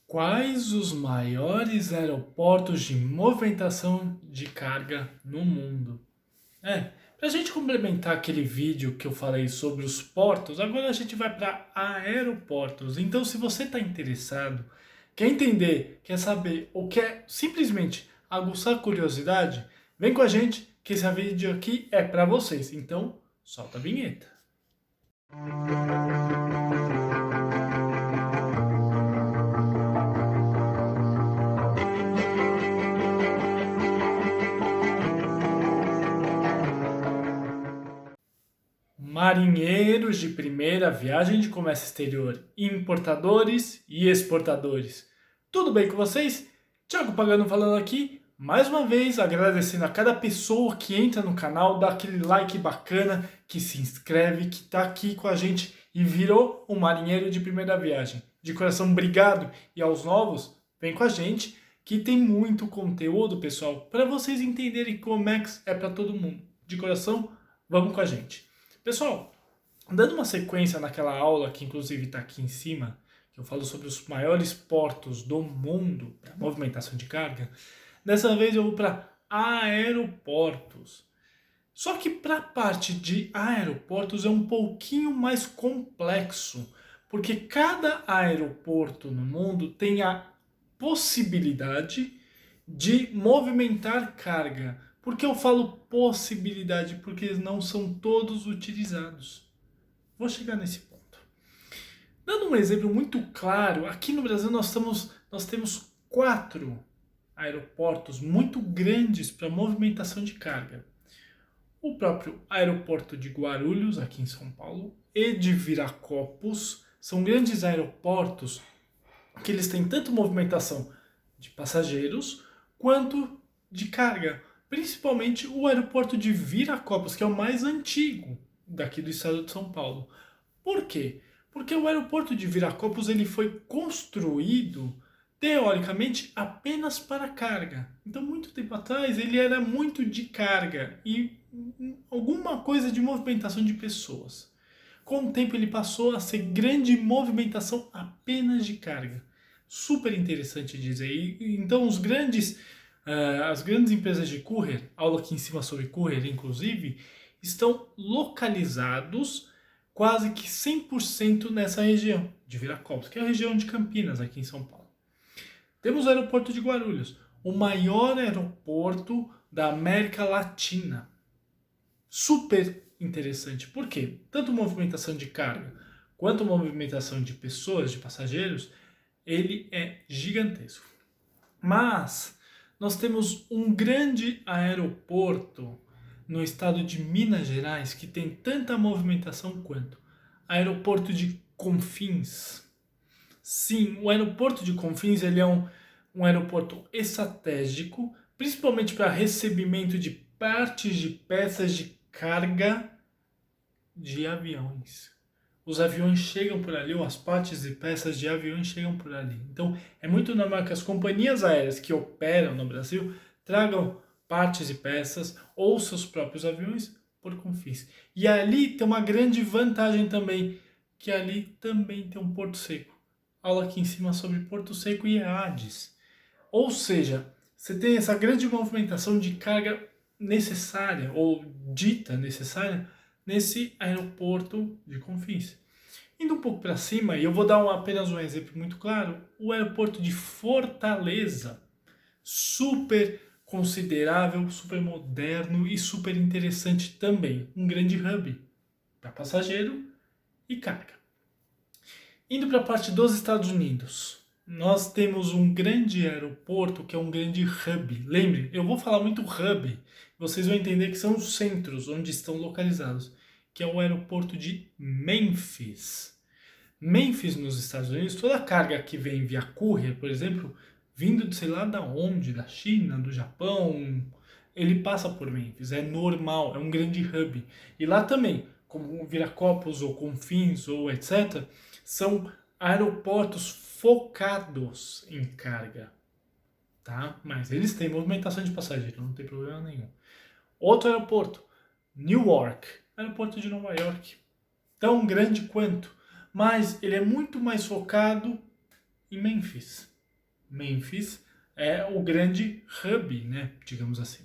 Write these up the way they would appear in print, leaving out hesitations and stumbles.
Quais os maiores aeroportos de movimentação de carga no mundo? Para a gente complementar aquele vídeo que eu falei sobre os portos, agora a gente vai para aeroportos. Então, se você está interessado, quer entender, quer saber ou quer simplesmente aguçar a curiosidade, vem com a gente que esse vídeo aqui é para vocês. Então, solta a vinheta. Marinheiros de primeira viagem de comércio exterior, importadores e exportadores. Tudo bem com vocês? Thiago Pagano falando aqui, mais uma vez agradecendo a cada pessoa que entra no canal, dá aquele like bacana, que se inscreve, que está aqui com a gente e virou um marinheiro de primeira viagem. De coração, obrigado! E aos novos, vem com a gente, que tem muito conteúdo, pessoal, para vocês entenderem como é para todo mundo. De coração, vamos com a gente. Pessoal, dando uma sequência naquela aula que inclusive está aqui em cima, que eu falo sobre os maiores portos do mundo para movimentação de carga, dessa vez eu vou para aeroportos. Só que para a parte de aeroportos é um pouquinho mais complexo, porque cada aeroporto no mundo tem a possibilidade de movimentar carga. Por que eu falo possibilidade? Porque eles não são todos utilizados. Vou chegar nesse ponto. Dando um exemplo muito claro, aqui no Brasil nós temos 4 aeroportos muito grandes para movimentação de carga. O próprio aeroporto de Guarulhos, aqui em São Paulo, e de Viracopos, são grandes aeroportos que eles têm tanto movimentação de passageiros quanto de carga. Principalmente o aeroporto de Viracopos, que é o mais antigo daqui do estado de São Paulo. Por quê? Porque o aeroporto de Viracopos ele foi construído, teoricamente, apenas para carga. Então, muito tempo atrás, ele era muito de carga e alguma coisa de movimentação de pessoas. Com o tempo, ele passou a ser grande movimentação apenas de carga. Super interessante dizer. Então, as grandes empresas de courier, aula aqui em cima sobre courier inclusive, estão localizados quase que 100% nessa região de Viracopos, que é a região de Campinas, aqui em São Paulo. Temos o aeroporto de Guarulhos, o maior aeroporto da América Latina. Super interessante. Por quê? Tanto movimentação de carga quanto movimentação de pessoas, de passageiros, ele é gigantesco. Mas nós temos um grande aeroporto no estado de Minas Gerais que tem tanta movimentação quanto aeroporto de Confins. Sim, o aeroporto de Confins ele é um aeroporto estratégico, principalmente para recebimento de partes de peças de carga de aviões. Os aviões chegam por ali, ou as partes e peças de aviões chegam por ali. Então, é muito normal que as companhias aéreas que operam no Brasil tragam partes e peças ou seus próprios aviões por Confins. E ali tem uma grande vantagem também, que ali também tem um porto seco. Aula aqui em cima sobre Porto Seco e EADES. Ou seja, você tem essa grande movimentação de carga necessária, ou dita necessária, nesse aeroporto de Confins. Indo um pouco para cima, e eu vou dar apenas um exemplo muito claro, o aeroporto de Fortaleza, super considerável, super moderno e super interessante também, um grande hub para passageiro e carga. Indo para a parte dos Estados Unidos, nós temos um grande aeroporto que é um grande hub. Lembre, eu vou falar muito hub, vocês vão entender que são os centros onde estão localizados, que é o aeroporto de Memphis. Memphis, nos Estados Unidos, toda a carga que vem via courier, por exemplo, vindo de sei lá da onde, da China, do Japão, ele passa por Memphis, é normal, é um grande hub. E lá também, como Viracopos ou Confins ou etc., são aeroportos focados em carga, tá? Mas eles têm movimentação de passageiro, não tem problema nenhum. Outro aeroporto, Newark, aeroporto de Nova York, tão grande quanto, mas ele é muito mais focado em Memphis. Memphis é o grande hub, né, digamos assim.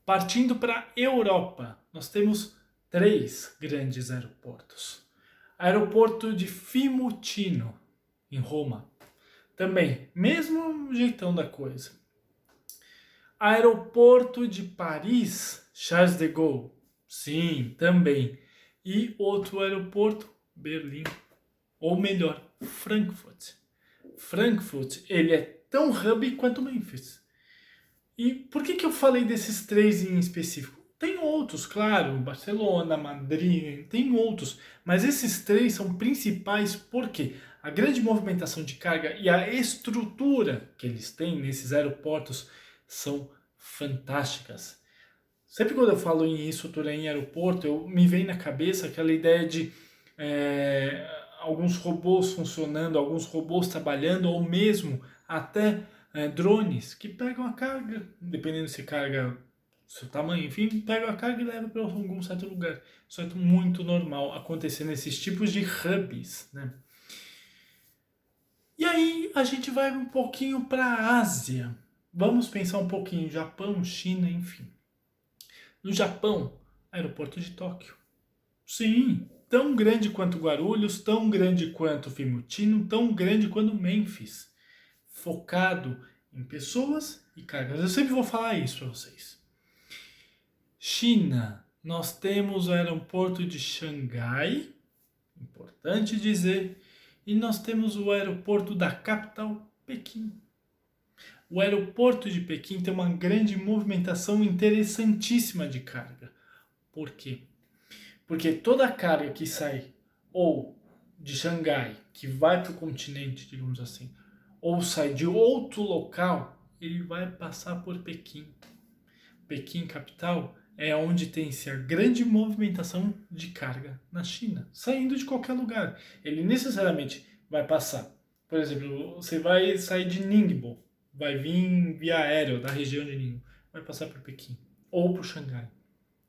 Partindo para a Europa, nós temos 3 grandes aeroportos. Aeroporto de Fiumicino, em Roma. Também, mesmo jeitão da coisa. Aeroporto de Paris, Charles de Gaulle. Sim, também. E outro aeroporto, Berlim. Ou melhor, Frankfurt. Frankfurt, ele é tão hub quanto Memphis. E por que eu falei desses 3 em específico? Tem outros, claro, Barcelona, Madrid, tem outros. Mas esses 3 são principais porque a grande movimentação de carga e a estrutura que eles têm nesses aeroportos são fantásticas. Sempre quando eu falo em estrutura em aeroporto, me vem na cabeça aquela ideia de alguns robôs funcionando, alguns robôs trabalhando, ou mesmo até drones que pegam a carga, dependendo se carga seu tamanho, enfim, pegam a carga e levam para algum certo lugar. Isso é muito normal acontecer nesses tipos de hubs, né? E aí a gente vai um pouquinho para a Ásia. Vamos pensar um pouquinho em Japão, China, enfim. No Japão, aeroporto de Tóquio. Sim, tão grande quanto Guarulhos, tão grande quanto Fiumicino, tão grande quanto Memphis. Focado em pessoas e cargas. Eu sempre vou falar isso para vocês. China, nós temos o aeroporto de Xangai, importante dizer, e nós temos o aeroporto da capital, Pequim. O aeroporto de Pequim tem uma grande movimentação interessantíssima de carga. Por quê? Porque toda a carga que sai ou de Xangai, que vai para o continente, digamos assim, ou sai de outro local, ele vai passar por Pequim. Pequim, capital, é onde tem-se a grande movimentação de carga na China, saindo de qualquer lugar. Ele necessariamente vai passar. Por exemplo, você vai sair de Ningbo, vai vir via aéreo da região de Ningbo, vai passar por Pequim ou por Xangai.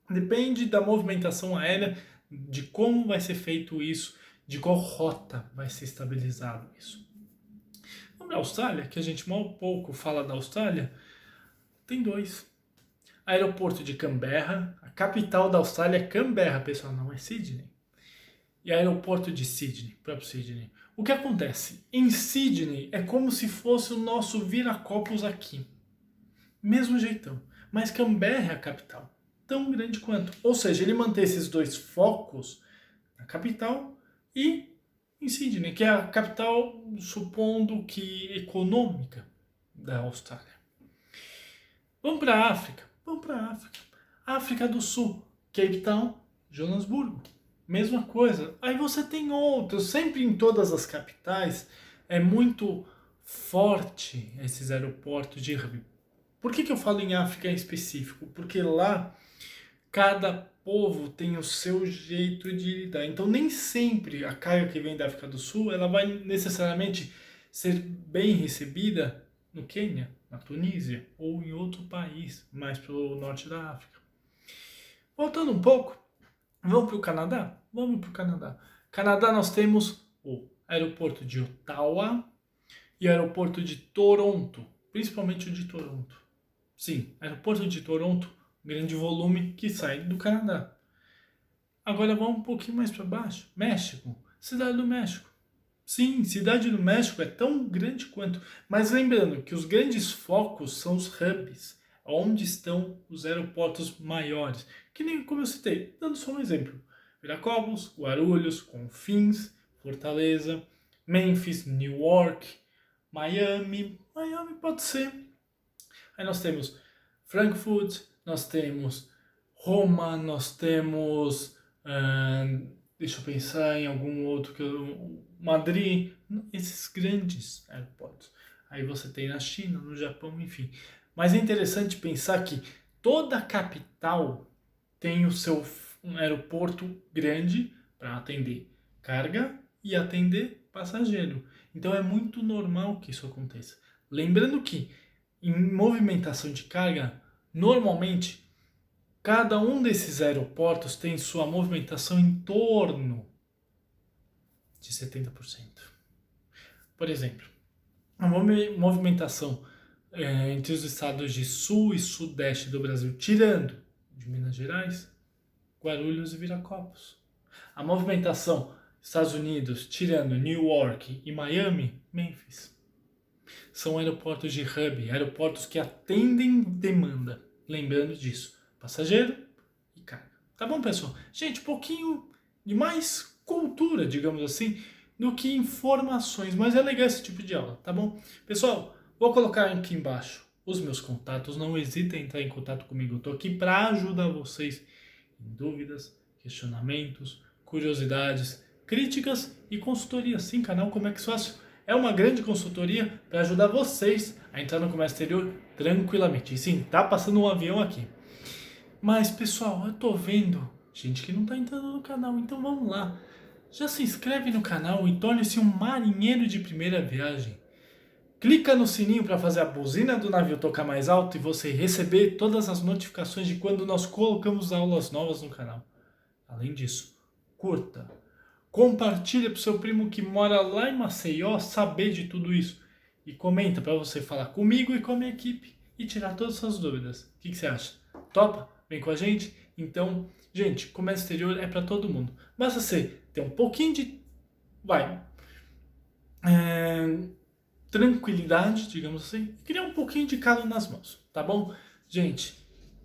Depende da movimentação aérea, de como vai ser feito isso, de qual rota vai ser estabilizado isso. Vamos para a Austrália, que a gente mal pouco fala da Austrália. Tem 2. Aeroporto de Canberra, a capital da Austrália é Canberra, pessoal, não é Sydney. E aeroporto de Sydney, próprio Sydney. O que acontece? Em Sydney é como se fosse o nosso Viracopos aqui. Mesmo jeitão. Mas Canberra é a capital. Tão grande quanto. Ou seja, ele mantém esses 2 focos na capital e em Sydney, que é a capital, supondo que econômica da Austrália. Vamos para a África. Vamos para a África. África do Sul, Cape Town, Joanesburgo. Mesma coisa. Aí você tem outros. Sempre em todas as capitais é muito forte esses aeroportos de hub. Por que eu falo em África em específico? Porque lá cada povo tem o seu jeito de lidar. Então nem sempre a carga que vem da África do Sul ela vai necessariamente ser bem recebida no Quênia, na Tunísia ou em outro país, mais para o norte da África. Voltando um pouco, vamos para o Canadá? Vamos para o Canadá. Canadá nós temos o aeroporto de Ottawa e o aeroporto de Toronto, principalmente o de Toronto. Sim, aeroporto de Toronto, grande volume que sai do Canadá. Agora vamos um pouquinho mais para baixo. México, Cidade do México. Sim, Cidade do México é tão grande quanto. Mas lembrando que os grandes focos são os hubs, onde estão os aeroportos maiores. Que nem como eu citei, dando só um exemplo. Viracopos, Guarulhos, Confins, Fortaleza, Memphis, Newark, Miami. Miami pode ser. Aí nós temos Frankfurt, nós temos Roma, nós temos, deixa eu pensar em algum outro, Madrid, esses grandes aeroportos. Aí você tem na China, no Japão, enfim. Mas é interessante pensar que toda capital tem o seu aeroporto grande para atender carga e atender passageiro. Então é muito normal que isso aconteça. Lembrando que em movimentação de carga, normalmente, cada um desses aeroportos tem sua movimentação em torno de 70%. Por exemplo, A movimentação entre os estados de sul e sudeste do Brasil, tirando de Minas Gerais, Guarulhos e Viracopos. A movimentação Estados Unidos, tirando New York e Miami, Memphis. São aeroportos de hub, aeroportos que atendem demanda. Lembrando disso, passageiro e carga. Tá bom, pessoal? Gente, um pouquinho de mais cultura, digamos assim, do que informações, mas é legal esse tipo de aula, tá bom? Pessoal, vou colocar aqui embaixo os meus contatos, não hesitem em entrar em contato comigo, eu tô aqui para ajudar vocês em dúvidas, questionamentos, curiosidades, críticas e consultoria. Sim, canal Comex Fácil é uma grande consultoria para ajudar vocês a entrar no comércio exterior tranquilamente. E sim, tá passando um avião aqui. Mas, pessoal, eu tô vendo gente que não tá entrando no canal, então vamos lá. Já se inscreve no canal e torne-se um marinheiro de primeira viagem. Clica no sininho para fazer a buzina do navio tocar mais alto e você receber todas as notificações de quando nós colocamos aulas novas no canal. Além disso, curta, compartilha para o seu primo que mora lá em Maceió saber de tudo isso. E comenta para você falar comigo e com a minha equipe e tirar todas as suas dúvidas. O que você acha? Topa? Vem com a gente? Então, gente, comércio exterior é para todo mundo. Basta você ter um pouquinho de... tranquilidade, digamos assim, e criar um pouquinho de calo nas mãos, tá bom? Gente,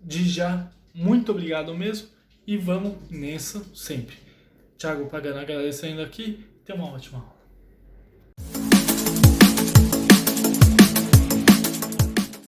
de já, muito obrigado mesmo e vamos nessa sempre. Thiago Pagano agradecendo aqui, tenha uma ótima aula.